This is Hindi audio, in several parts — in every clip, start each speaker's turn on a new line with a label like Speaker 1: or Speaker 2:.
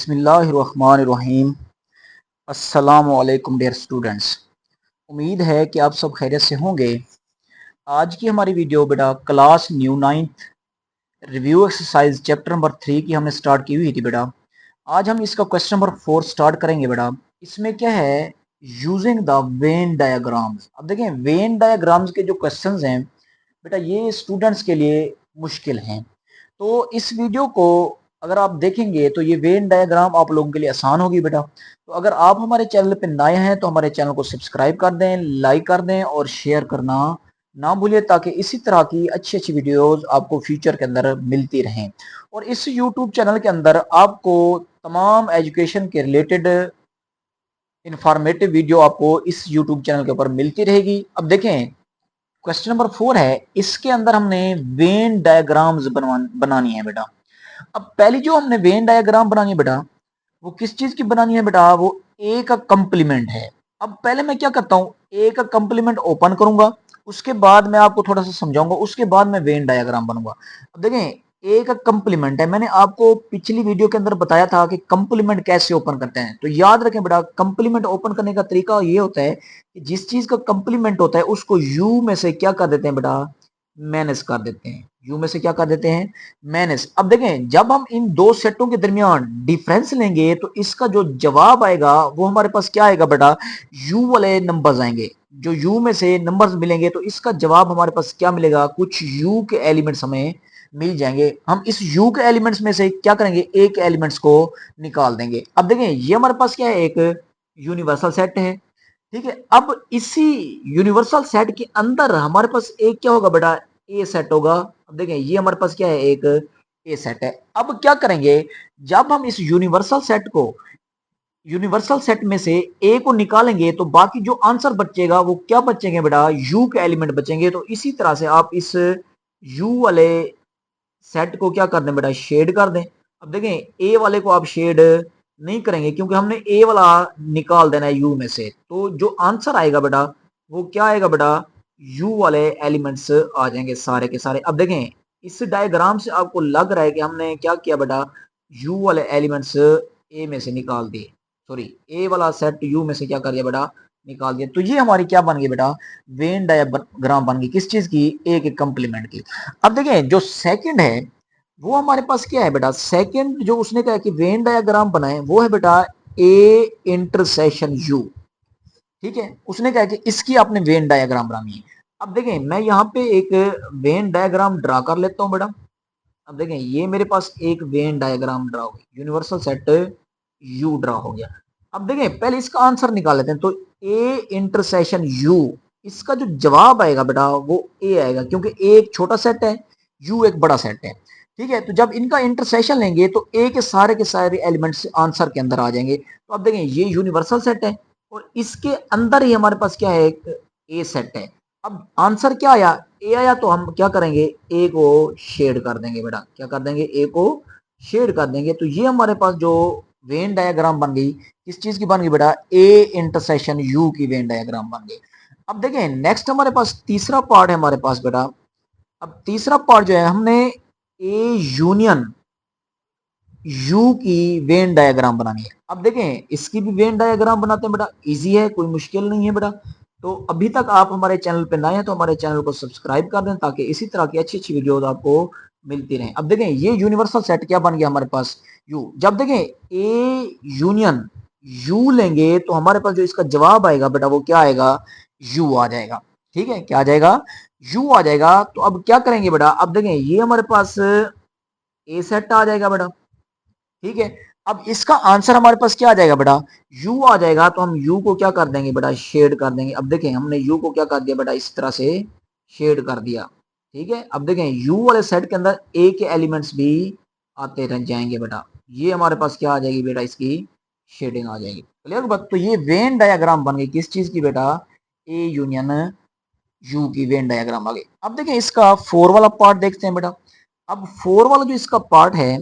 Speaker 1: बिस्मिल्लाहिर्रहमानिर्रहीम। अस्सलामुअलैकुम डियर स्टूडेंट्स। उम्मीद है कि आप सब खैरियत से होंगे। आज की हमारी वीडियो बेटा class new ninth review exercise chapter number 3 की हमने स्टार्ट की हुई थी बेटा। आज हम इसका क्वेश्चन नंबर 4 स्टार्ट करेंगे बेटा। इसमें क्या है, यूजिंग द वेन डायग्राम्स। अब देखें वेन डायग्राम्स के जो क्वेश्चंस हैं बेटा ये स्टूडेंट्स के लिए मुश्किल हैं। तो इस वीडियो को अगर आप देखेंगे तो ये वेन डायग्राम आप लोगों के लिए आसान होगी बेटा। तो अगर आप हमारे चैनल पे नए हैं तो हमारे चैनल को सब्सक्राइब कर दें, लाइक कर दें और शेयर करना ना भूलिए, ताकि इसी तरह की अच्छी अच्छी वीडियोस आपको फ्यूचर के अंदर मिलती रहें। और इस यूट्यूब चैनल के अंदर आपको तमाम एजुकेशन के रिलेटेड इंफॉर्मेटिव वीडियो आपको इस यूट्यूब चैनल के ऊपर मिलती रहेगी। अब देखें क्वेश्चन नंबर 4 है, इसके अंदर हमने वेन डायग्राम्स बनानी है बेटा। अब पहली जो हमने वेन डायग्राम बनानी है बेटा, वो किस चीज की बनानी है बेटा, वो ए का कंप्लीमेंट है। अब पहले मैं क्या करता हूं, ए का कंप्लीमेंट ओपन करूंगा, उसके बाद मैं आपको थोड़ा सा समझाऊंगा, उसके बाद मैं वेन डायग्राम बनूंगा। अब देखें ए का कंप्लीमेंट है, मैंने आपको पिछली वीडियो के अंदर बताया था कि कंप्लीमेंट कैसे ओपन करते हैं। तो याद रखें बेटा, कंप्लीमेंट ओपन करने का तरीका ये होता है कि जिस चीज का कंप्लीमेंट होता है उसको यू में से क्या कर देते हैं बेटा, माइनस कर देते हैं। यू में से क्या कर देते हैं, माइनस। अब देखें जब हम इन दो सेटों के दरमियान डिफरेंस लेंगे तो इसका जो जवाब आएगा वो हमारे पास क्या आएगा बेटा, यू वाले नंबर्स आएंगे। जो यू में से नंबर्स मिलेंगे तो इसका जवाब हमारे पास क्या मिलेगा, कुछ यू के एलिमेंट्स हमें मिल जाएंगे। हम इस यू के एलिमेंट्स में से क्या करेंगे, एक एलिमेंट्स को निकाल देंगे। अब देखें ये हमारे पास क्या है, एक यूनिवर्सल सेट है। ठीक है, अब इसी यूनिवर्सल सेट के अंदर हमारे पास एक क्या होगा बेटा, ए सेट होगा। अब देखें ये हमारे पास क्या है, एक ए सेट है। अब क्या करेंगे, जब हम इस यूनिवर्सल सेट में से ए को निकालेंगे तो बाकी जो आंसर बचेगा वो क्या बचेंगे बेटा, यू के एलिमेंट बचेंगे। तो इसी तरह से आप इस यू वाले सेट को क्या कर दें बेटा, शेड कर दें। अब देखें ए वाले को आप शेड नहीं करेंगे क्योंकि हमने ए वाला निकाल देना है यू में से। तो जो आंसर आएगा बेटा वो क्या आएगा बेटा, यू वाले एलिमेंट्स आ जाएंगे सारे के सारे। अब देखें इस डायग्राम से आपको लग रहा है कि हमने क्या किया बेटा, यू वाले एलिमेंट्स ए में से निकाल दिए, सॉरी ए वाला सेट यू में से क्या कर दिया बेटा, निकाल दिया। तो ये हमारी क्या बन गई बेटा, वेन डायग्राम बन गई, किस चीज की, ए के कंप्लीमेंट की। अब देखें जो सेकंड है वो हमारे पास क्या है बेटा, सेकंड जो उसने कहा कि वेन डायग्राम बनाए वो है बेटा ए इंटरसेक्शन यू। ठीक है, उसने कहा कि इसकी आपने वेन डायग्राम बनानी है। अब देखें मैं यहाँ पे एक वेन डायग्राम ड्रा कर लेता हूँ बेटा। अब देखें ये मेरे पास एक वेन डायग्राम ड्रा हो गई, यूनिवर्सल सेट यू ड्रा हो गया। अब देखें पहले इसका आंसर निकाल लेते हैं। तो ए इंटरसेक्शन यू, इसका जो जवाब आएगा बेटा वो ए आएगा, क्योंकि ए एक छोटा सेट है, यू एक बड़ा सेट है। ठीक है, तो जब इनका इंटरसेक्शन लेंगे तो ए के सारे एलिमेंट्स आंसर के अंदर आ जाएंगे। तो अब देखें ये यूनिवर्सल सेट है और इसके अंदर ही हमारे पास क्या है, एक ए सेट है। अब आंसर क्या आया, ए आया, तो हम क्या करेंगे, ए को शेड कर देंगे बेटा। क्या कर देंगे, ए को शेड कर देंगे। तो ये हमारे पास जो वेन डायग्राम बन गई, किस चीज की बन गई बेटा, ए इंटरसेक्शन यू की वेन डायग्राम बन गई। अब देखें नेक्स्ट हमारे पास तीसरा पार्ट है हमारे पास बेटा। अब तीसरा पार्ट जो है, हमने ए यूनियन यू की वेन डायग्राम बनानी है। अब देखें इसकी भी वेन डायग्राम बनाते हैं बेटा, इजी है, कोई मुश्किल नहीं है बेटा। तो अभी तक आप हमारे चैनल पे नए हैं तो हमारे चैनल को सब्सक्राइब कर दें, ताकि इसी तरह की अच्छी अच्छी वीडियोस आपको मिलती रहें। अब देखें ये यूनिवर्सल सेट क्या बन गया हमारे पास, यू। जब देखें ए यूनियन यू लेंगे तो हमारे पास जो इसका जवाब आएगा बेटा वो क्या आएगा, यू आ जाएगा। ठीक है, क्या आ जाएगा, यू आ जाएगा। तो अब क्या करेंगे बेटा, अब देखें ये हमारे पास ए सेट आ जाएगा बेटा। ठीक है, अब इसका आंसर हमारे पास क्या आ जाएगा बेटा, u आ जाएगा। तो हम u को क्या कर देंगे बेटा, शेड कर देंगे। अब देखें हमने u को क्या कर दिया बेटा, इस तरह से शेड कर दिया। ठीक है, अब देखें u वाले सेट के अंदर a के एलिमेंट्स भी आते रह जाएंगे बेटा। ये हमारे पास क्या आ जाएगी बेटा, इसकी शेडिंग आ जाएगी। क्लियर बात। तो ये वेन डायग्राम बन गई किस चीज की बेटा, a यूनियन u की वेन डायग्राम आ गई। अब देखें इसका 4 वाला पार्ट देखते हैं बेटा। अब 4 वाला जो इसका पार्ट है,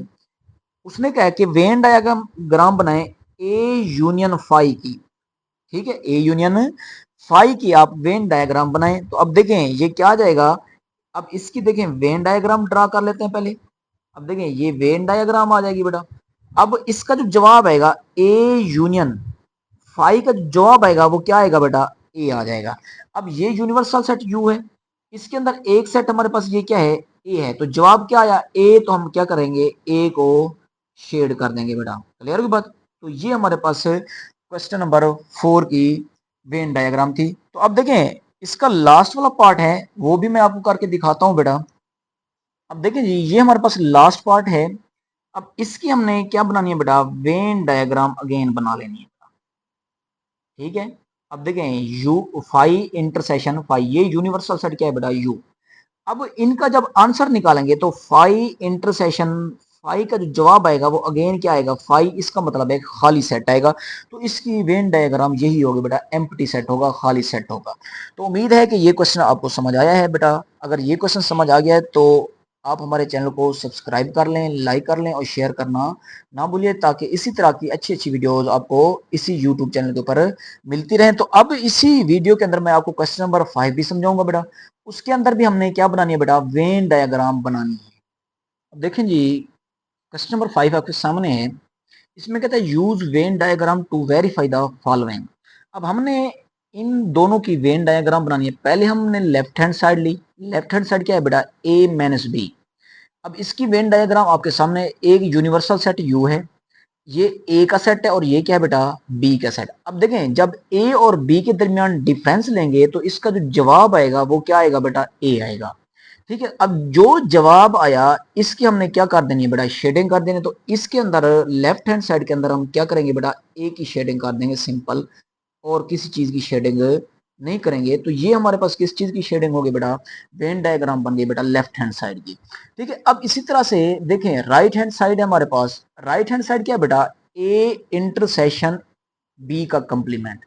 Speaker 1: उसने कहा कि वेन डायग्राम बनाए ए यूनियन फाई की। ठीक है, ए यूनियन फाई की आप वेन डायग्राम बनाएं। तो अब देखें ये क्या आ जाएगा, अब इसकी देखें वेन डायग्राम ड्रा कर लेते हैं पहले। अब देखें ये वेन डायग्राम आ जाएगी बेटा। अब इसका जो जवाब आएगा ए यूनियन फाई का जो जवाब आएगा वो क्या आएगा बेटा, ए आ जाएगा। अब ये यूनिवर्सल सेट यू है, इसके अंदर एक सेट हमारे पास ये क्या है, ए है, तो जवाब क्या आया ए, तो हम क्या करेंगे ए को शेड कर देंगे बेटा। क्लियर की बात। तो ये हमारे पास क्वेश्चन नंबर 4 की वेन डायग्राम थी। तो अब देखें इसका लास्ट वाला पार्ट है वो भी मैं आपको करके दिखाता हूं बेटा। अब देखें जी ये हमारे पास लास्ट पार्ट है। अब इसकी हमने क्या बनानी है बेटा, वेन डायग्राम अगेन बना लेनी है। ठीक है, अब देखें यू फाई इंटरसेक्शन फाई, ये यूनिवर्सल सेट क्या है बेटा यू। अब इनका जब आंसर निकालेंगे तो फाई इंटरसेक्शन फाई का जो जवाब आएगा वो अगेन क्या आएगा फाई, इसका मतलब है खाली सेट आएगा। तो इसकी वेन डायग्राम यही होगी बेटा, एम्प्टी सेट होगा, खाली सेट होगा। तो उम्मीद है कि ये क्वेश्चन आपको समझ आया है बेटा। अगर ये क्वेश्चन समझ आ गया है तो आप हमारे चैनल को सब्सक्राइब कर लें, लाइक कर लें और शेयर करना ना भूलिए, ताकि इसी तरह की अच्छी अच्छी वीडियोस आपको इसी यूट्यूब चैनल के ऊपर मिलती रहें। तो अब इसी वीडियो के अंदर मैं आपको क्वेश्चन नंबर 5 भी समझाऊंगा बेटा। उसके अंदर भी हमने क्या बनानी है बेटा, वेन डायग्राम बनानी है। अब देखें जी क्वेश्चन नंबर 5 आपके सामने है। इसमें कहता है use Venn diagram to verify the following. अब हमने इन दोनों की वेन डायग्राम बनानी है। पहले हमने लेफ्ट हैंड साइड ली, लेफ्ट हैंड साइड क्या है बेटा ए माइनस बी। अब इसकी वेन डायग्राम आपके सामने, एक यूनिवर्सल सेट यू है, ये ए का सेट है और ये क्या है बेटा बी का सेट। अब देखें जब ए और बी के दरमियान डिफरेंस लेंगे तो इसका जो जवाब आएगा वो क्या आएगा बेटा ए आएगा। ठीक है, अब जो जवाब आया इसकी हमने क्या कर देनी है बेटा शेडिंग कर देनी है। तो इसके अंदर लेफ्ट हैंड साइड के अंदर हम क्या करेंगे बेटा ए की शेडिंग कर देंगे सिंपल, और किसी चीज की शेडिंग नहीं करेंगे। तो ये हमारे पास किस चीज की शेडिंग होगी बेटा, वेन डायग्राम बन गई बेटा लेफ्ट हैंड साइड की। ठीक है, अब इसी तरह से देखें राइट हैंड साइड है हमारे पास, राइट हैंड साइड क्या है बेटा ए इंटरसेक्शन बी का कंप्लीमेंट।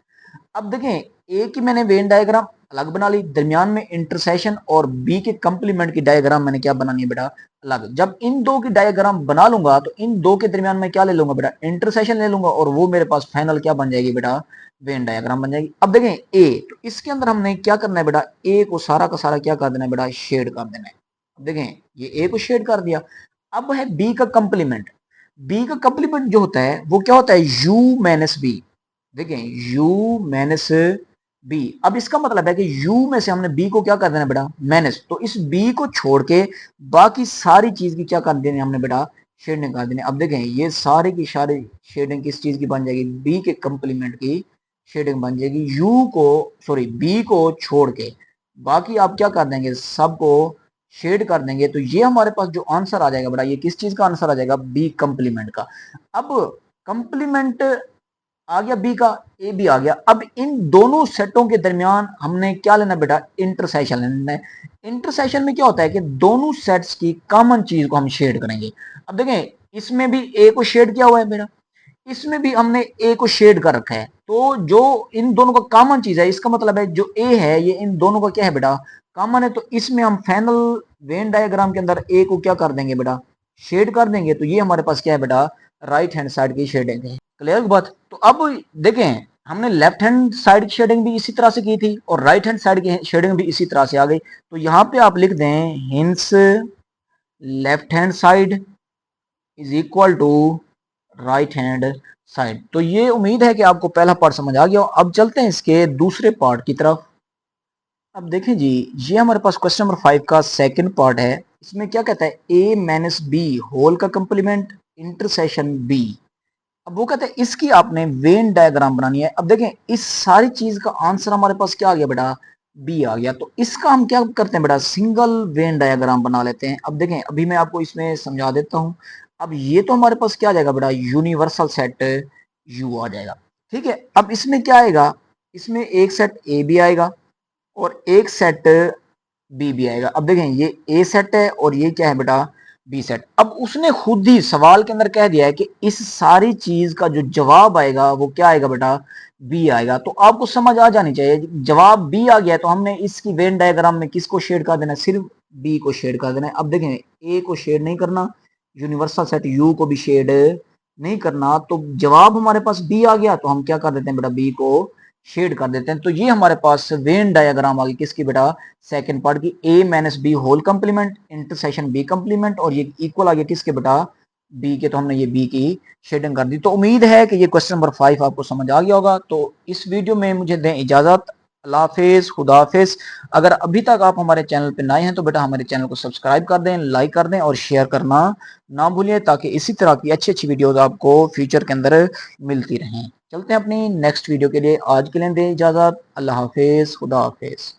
Speaker 1: अब देखें ए की मैंने वेन डायग्राम अलग बना ली, दरमियान में इंटरसेक्शन और बी के कंप्लीमेंट की डायग्राम मैंने क्या बनानी है बेटा अलग। जब इन दो की डायग्राम बना लूंगा तो इन दो के दरमियान में क्या ले लूंगा बेटा इंटरसेक्शन ले लूंगा, और वो मेरे पास फाइनल क्या बन जाएगी बेटा वेन डायग्राम बन जाएगी। अब देखें ए, तो इसके अंदर हमने क्या करना है बेटा ए को सारा का सारा क्या कर देना है बेटा शेड कर देना है। अब देखें ये ए को शेड कर दिया। अब है बी का कंप्लीमेंट, बी का कंप्लीमेंट जो होता है वो क्या होता है यू माइनस बी। देखें u माइनस बी, अब इसका मतलब है कि u में से हमने b को क्या कर देना बेटा माइनस, तो इस b को छोड़ के बाकी सारी चीज की क्या कर देनी हमने बेटा शेडिंग कर देनी। अब देखें ये सारी की सारी शेडिंग किस चीज की बन जाएगी b के कंप्लीमेंट की शेडिंग बन जाएगी, u को सॉरी b को छोड़ के बाकी आप क्या कर देंगे सबको शेड कर देंगे। तो ये हमारे पास जो आंसर आ जाएगा बेटा ये किस चीज का आंसर आ जाएगा बी कंप्लीमेंट का। अब कंप्लीमेंट आ गया बी का, ए भी आ गया। अब इन दोनों सेटों के दरमियान हमने क्या लेना बेटा इंटरसेक्शन लेना है। इंटरसेक्शन में क्या होता है कि दोनों सेट्स की कॉमन चीज को हम शेड करेंगे। अब देखें इसमें भी ए को शेड किया हुआ है बेटा, इसमें भी हमने ए को शेड कर रखा है। तो जो इन दोनों का कॉमन चीज है इसका मतलब है जो ए है ये इन दोनों का क्या है बेटा कॉमन है। तो इसमें हम फाइनल वेन डायग्राम के अंदर ए को क्या कर देंगे बेटा शेड कर देंगे। तो ये हमारे पास क्या है बेटा राइट हैंड साइड की शेडिंग है। क्लियर बात। तो अब देखें हमने लेफ्ट हैंड साइड की शेडिंग भी इसी तरह से की थी और राइट हैंड साइड की शेडिंग भी इसी तरह से आ गई। तो यहाँ पे आप लिख दें hence left hand side is equal to right hand side. तो ये उम्मीद है कि आपको पहला पार्ट समझ आ गया। अब चलते हैं इसके दूसरे पार्ट की तरफ। अब देखें जी ये हमारे पास क्वेश्चन नंबर 5 का सेकंड पार्ट है। इसमें क्या कहता है ए माइनस बी होल का कंप्लीमेंट इंटरसेक्शन बी। अब वो कहते हैं इसकी आपने वेन डायग्राम बनानी है। अब देखें इस सारी चीज का आंसर हमारे पास क्या आ गया बेटा बी आ गया। तो इसका हम क्या करते हैं बेटा सिंगल वेन डायग्राम बना लेते हैं। अब देखें अभी मैं आपको इसमें समझा देता हूं। अब ये तो हमारे पास क्या आ जाएगा बेटा यूनिवर्सल सेट यू आ जाएगा। ठीक है, अब इसमें क्या आएगा, इसमें एक सेट ए भी आएगा और एक सेट बी भी आएगा। अब देखें ये ए सेट है और ये क्या है बेटा बी सेट। अब उसने खुद ही सवाल के अंदर कह दिया है कि इस सारी चीज का जो जवाब आएगा वो क्या आएगा बेटा बी आएगा। तो आपको समझ आ जानी चाहिए जवाब बी आ गया तो हमने इसकी वेन डायग्राम में किसको शेड कर देना है सिर्फ बी को शेड कर देना है। अब देखें ए को शेड नहीं करना, यूनिवर्सल सेट यू को भी शेड नहीं करना, तो जवाब हमारे पास बी आ गया तो हम क्या कर देते हैं बेटा बी को शेड कर देते हैं। तो ये हमारे पास वेन डायग्राम आ गई किसकी बेटा सेकंड पार्ट की A minus B whole complement intersection B complement, और ये इक्वल आ गया किसके बेटा बी के, तो हमने ये बी की शेडिंग कर दी। तो उम्मीद है कि ये क्वेश्चन नंबर 5 आपको समझ आ गया होगा। तो इस वीडियो में मुझे दें इजाजत। अल्लाह हाफिज, खुदा हाफिज। अगर अभी तक आप हमारे चैनल पे नए हैं तो बेटा हमारे चैनल को सब्सक्राइब कर दें, लाइक कर दें और शेयर करना ना भूलिए, ताकि इसी तरह की अच्छी अच्छी वीडियोस आपको फ्यूचर के अंदर मिलती रहें। चलते हैं अपनी नेक्स्ट वीडियो के लिए, आज के लिए दें इजाजत। अल्लाह हाफिज, खुदा हाफिज।